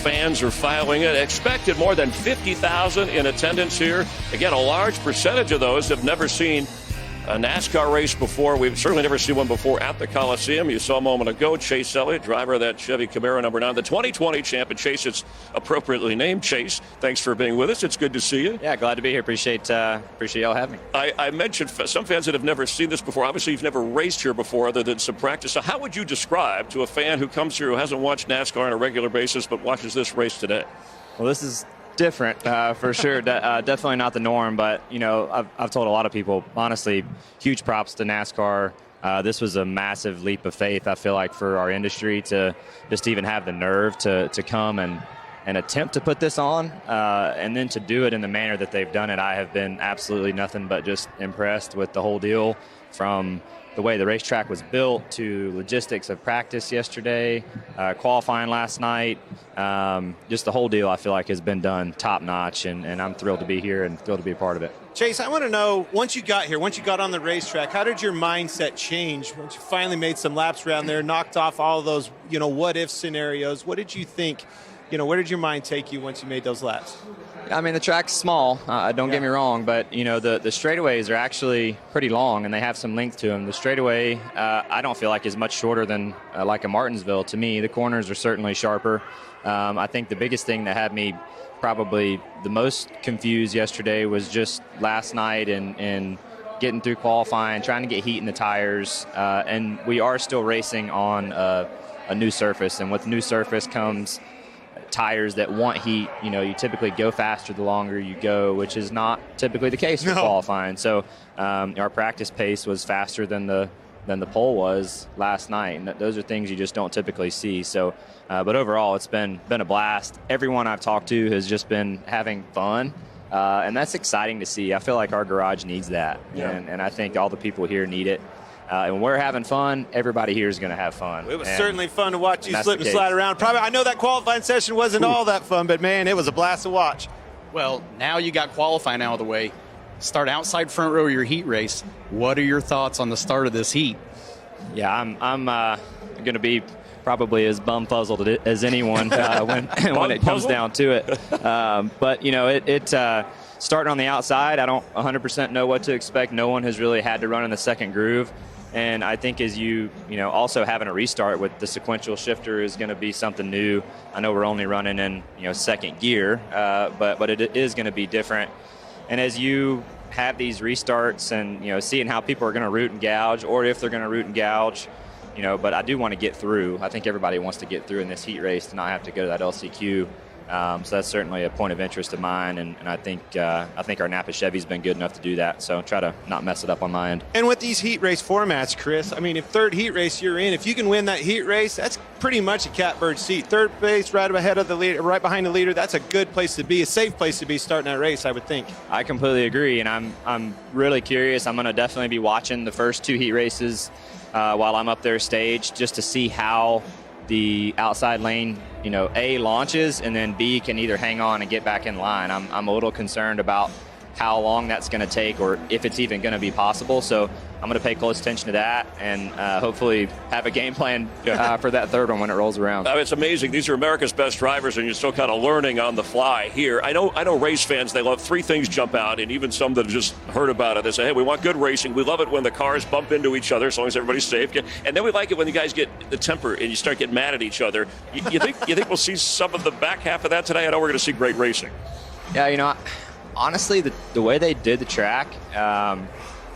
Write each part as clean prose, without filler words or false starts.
fans are filing in. Expected more than 50,000 in attendance here. Again, a large percentage of those have never seen a NASCAR race before. We've certainly never seen one before at the Coliseum. You saw a moment ago Chase Elliott, driver of that Chevy Camaro number 9, the 2020 champ. And Chase, it's appropriately named. Chase, thanks for being with us. It's good to see you. Yeah, glad to be here. Appreciate y'all having me. I mentioned some fans that have never seen this before. Obviously, you've never raced here before other than some practice. So how would you describe to a fan who comes here who hasn't watched NASCAR on a regular basis but watches this race today? Well, this is different for sure. Definitely not the norm, but I've told a lot of people, honestly, huge props to NASCAR. This was a massive leap of faith, I feel like, for our industry to just even have the nerve to come and attempt to put this on, and then to do it in the manner that they've done it. I have been absolutely nothing but just impressed with the whole deal, from the way the racetrack was built to logistics of practice yesterday, qualifying last night. Just the whole deal, I feel like, has been done top notch, and I'm thrilled to be here and thrilled to be a part of it. Chase, I want to know, once you got here, once you got on the racetrack, how did your mindset change once you finally made some laps around there, knocked off all of those, what-if scenarios? What did you think? Where did your mind take you once you made those laps? I mean, the track's small, don't get me wrong, but, the straightaways are actually pretty long, and they have some length to them. The straightaway, I don't feel like is much shorter than like a Martinsville to me. The corners are certainly sharper. I think the biggest thing that had me probably the most confused yesterday was just last night and getting through qualifying, trying to get heat in the tires, and we are still racing on a new surface, and with new surface comes tires that want heat. You typically go faster the longer you go, which is not typically the case for qualifying. So our practice pace was faster than the pole was last night, and those are things you just don't typically see. So but overall, it's been a blast. Everyone I've talked to has just been having fun, and that's exciting to see. I feel like our garage needs that, and I think all the people here need it. And when we're having fun, everybody here is going to have fun. It was certainly fun to watch you slip and slide around. Probably, I know that qualifying session wasn't all that fun, but man, it was a blast to watch. Well, now you got qualifying out of the way. Start outside front row of your heat race. What are your thoughts on the start of this heat? Yeah, I'm going to be probably as bum-fuzzled as anyone when it comes down to it. But, starting on the outside, I don't 100% know what to expect. No one has really had to run in the second groove. And I think as also having a restart with the sequential shifter is going to be something new. I know we're only running in, second gear, but it is going to be different. And as you have these restarts and, seeing how people are going to root and gouge, or if they're going to root and gouge, but I do want to get through. I think everybody wants to get through in this heat race to not have to go to that LCQ. So that's certainly a point of interest of mine, and I think our Napa Chevy's been good enough to do that. So try to not mess it up on my end. And with these heat race formats, Chris, I mean, if third heat race you're in, if you can win that heat race, that's pretty much a catbird seat. Third place, right ahead of the leader, right behind the leader. That's a good place to be, a safe place to be starting that race, I would think. I completely agree, and I'm really curious. I'm going to definitely be watching the first two heat races while I'm up there stage, just to see how the outside lane, A, launches, and then B, can either hang on and get back in line. I'm a little concerned about how long that's going to take, or if it's even going to be possible. So I'm going to pay close attention to that, and hopefully have a game plan for that third one when it rolls around. It's amazing. These are America's best drivers, and you're still kind of learning on the fly here. I know race fans, they love three things jump out, and even some that have just heard about it. They say, hey, we want good racing. We love it when the cars bump into each other, as long as everybody's safe. And then we like it when you guys get the temper and you start getting mad at each other. You think we'll see some of the back half of that today? I know we're going to see great racing. Yeah, honestly, the way they did the track,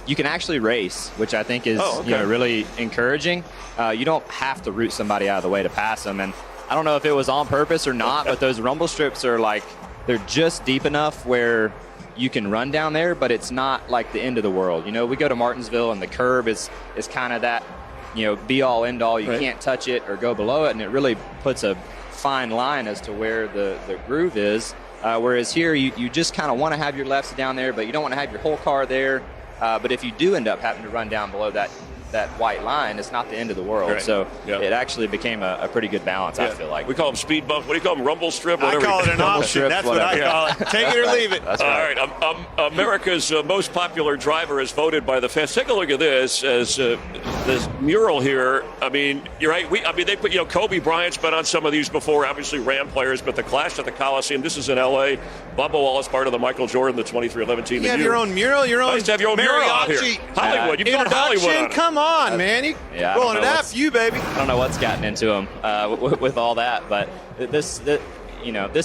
you can actually race, which I think is really encouraging. You don't have to root somebody out of the way to pass them. And I don't know if it was on purpose or not, but those rumble strips are they're just deep enough where you can run down there, but it's not like the end of the world. We go to Martinsville and the curb is kind of that, be all end all. You can't touch it or go below it, and it really puts a fine line as to where the groove is. Whereas here, you just kind of want to have your lefts down there, but you don't want to have your whole car there. But if you do end up having to run down below that, that white line, it's not the end of the world. Right. So Yeah. it actually became a pretty good balance, I feel like. We call them speed bumps. What do you call them? Rumble strip? I Whatever. call it an option. strip, That's what I whatever. call it. Take it or leave it. That's All right. right. America's most popular driver is voted by the fans. Take a look at this as this mural here. I mean, you're right. They put, Kobe Bryant's been on some of these before, obviously Ram players, but the Clash at the Coliseum, this is in L.A. Bubba Wallace, part of the Michael Jordan, the 23-11 team. You have your own mural, your own nice to have your own mural out here. mariachi Hollywood. You've got Hollywood on it. Come on, man. You Yeah, I rolling don't it know out what's- for you, baby. I don't know what's gotten into him with all that, but this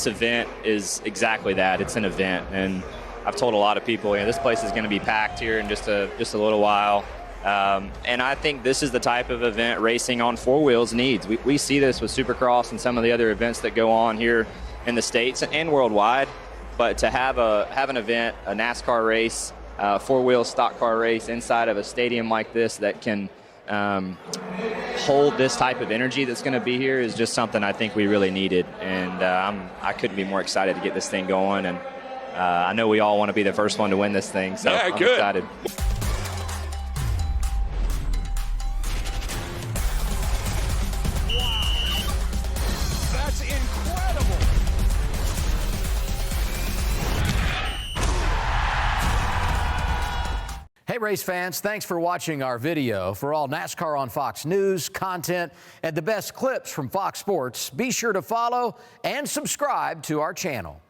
event is exactly that. It's an event, and I've told a lot of people, this place is going to be packed here in just a little while. And I think this is the type of event racing on four wheels needs. We see this with Supercross and some of the other events that go on here in the States and worldwide. But to have an event, a NASCAR race, four-wheel stock car race inside of a stadium like this that can hold this type of energy that's going to be here is just something I think we really needed. And I couldn't be more excited to get this thing going. And I know we all want to be the first one to win this thing, so I'm good. excited. That's incredible. Hey race fans, thanks for watching our video. For all NASCAR on Fox News, content, and the best clips from Fox Sports, be sure to follow and subscribe to our channel.